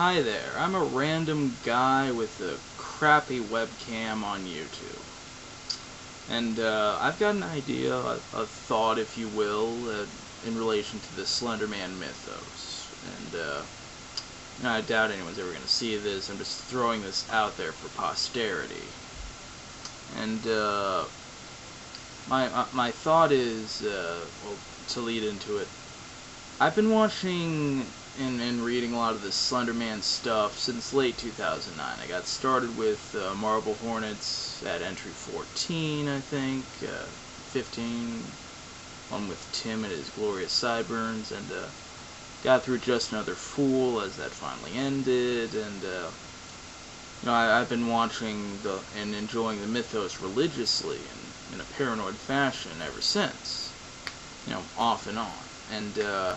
Hi there, I'm a random guy with a crappy webcam on YouTube. And I've got an idea, a thought if you will, in relation to the Slender Man Mythos. And I doubt anyone's ever going to see this. I'm just throwing this out there for posterity. And my thought is, well, to lead into it, I've been watching and reading a lot of the Slender Man stuff since late 2009. I got started with Marble Hornets at entry 14, I think, 15, one with Tim and his glorious sideburns, and got through Just Another Fool as that finally ended, and I've been watching and enjoying the Mythos religiously and in a paranoid fashion ever since, off and on. And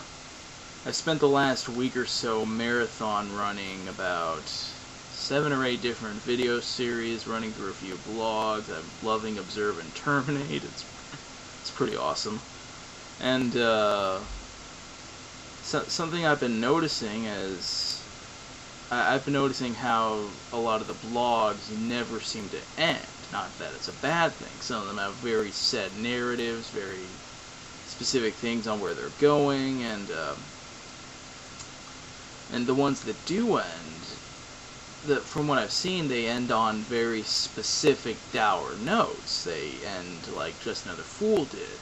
I spent the last week or so marathon running about 7 or 8 different video series, running through a few blogs. I'm loving Observe and Terminate. It's pretty awesome. And something I've been noticing is I've been noticing how a lot of the blogs never seem to end. Not that it's a bad thing. Some of them have very set narratives, very specific things on where they're going, and the ones that do end, from what I've seen, they end on very specific dour notes. They end like Just Another Fool did,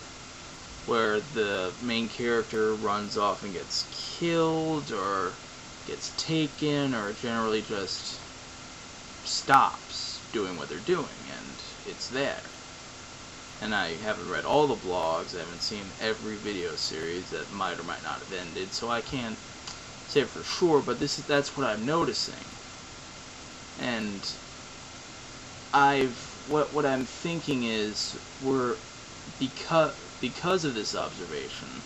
where the main character runs off and gets killed, or gets taken, or generally just stops doing what they're doing, and it's there. And I haven't read all the blogs, I haven't seen every video series that might or might not have ended, so I can't say for sure, but that's what I'm noticing. And what I'm thinking is, because of this observation,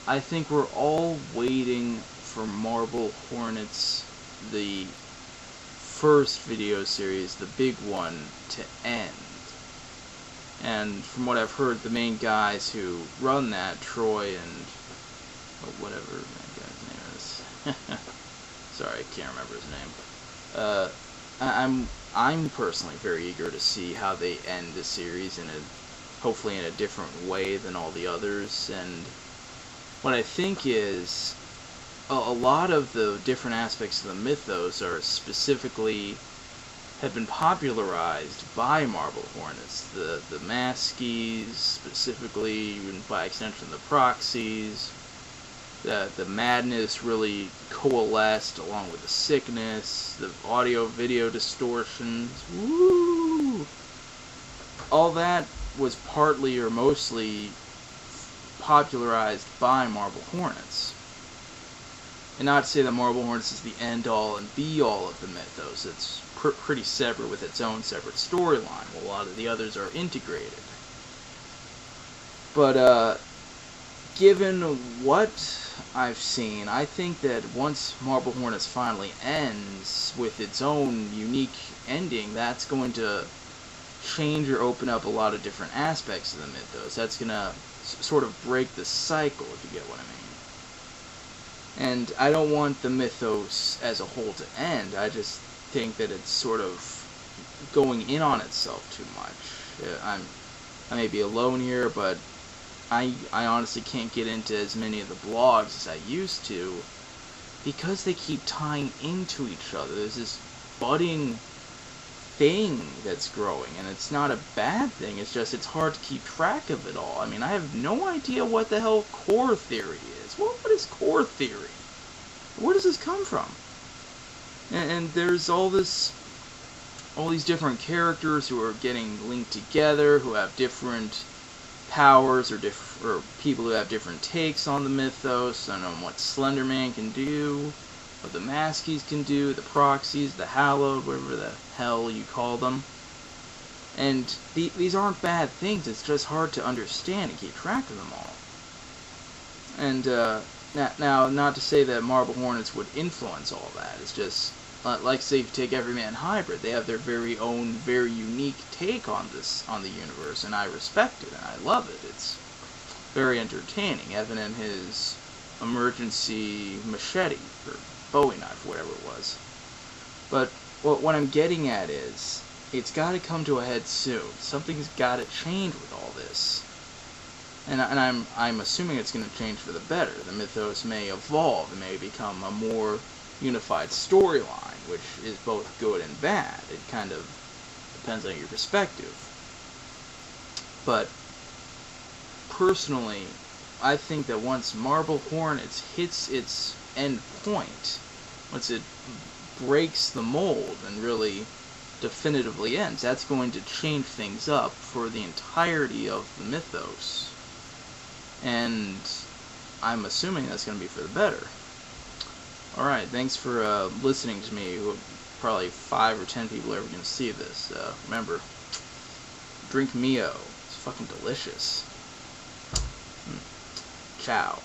I think we're all waiting for Marble Hornets, the first video series, the big one, to end. And from what I've heard, the main guys who run that, Troy and whatever that guy's name is, sorry, I can't remember his name. I'm personally very eager to see how they end the series, hopefully in a different way than all the others. And what I think is, a lot of the different aspects of the mythos are specifically have been popularized by Marble Hornets. The Maskies, specifically, and by extension the Proxies. The madness really coalesced along with the sickness, the audio-video distortions. Woo! All that was partly or mostly popularized by Marble Hornets. And not to say that Marble Hornets is the end-all and be-all of the mythos. It's pretty separate with its own separate storyline, while a lot of the others are integrated. But given what I've seen, I think that once Marble Hornets finally ends with its own unique ending, that's going to change or open up a lot of different aspects of the mythos. That's going to sort of break the cycle, if you get what I mean. And I don't want the mythos as a whole to end. I just think that it's sort of going in on itself too much. I may be alone here, but I honestly can't get into as many of the blogs as I used to, because they keep tying into each other. There's this budding thing that's growing, and it's not a bad thing, it's just it's hard to keep track of it all. I mean, I have no idea what the hell core theory is. What is core theory? Where does this come from? And there's all these different characters who are getting linked together, who have different powers, or people who have different takes on the mythos, and on what Slender Man can do, what the Maskies can do, the Proxies, the Hallowed, whatever the hell you call them. And these aren't bad things, it's just hard to understand and keep track of them all. And now, not to say that Marble Hornets would influence all that, it's just, like say if you take Everyman Hybrid, they have their very own, very unique take on the universe, and I respect it, and I love it. It's very entertaining. Evan and his emergency machete, or Bowie knife, whatever it was. But what I'm getting at is, it's got to come to a head soon. Something's got to change with all this. And I'm assuming it's going to change for the better. The mythos may evolve. It may become a more unified storyline, which is both good and bad. It kind of depends on your perspective. But personally, I think that once Marble Hornets hits its end point, once it breaks the mold and really definitively ends, that's going to change things up for the entirety of the mythos. And I'm assuming that's going to be for the better. Alright, thanks for listening to me. Probably 5 or 10 people are ever going to see this. Remember, drink Mio. It's fucking delicious. Ciao.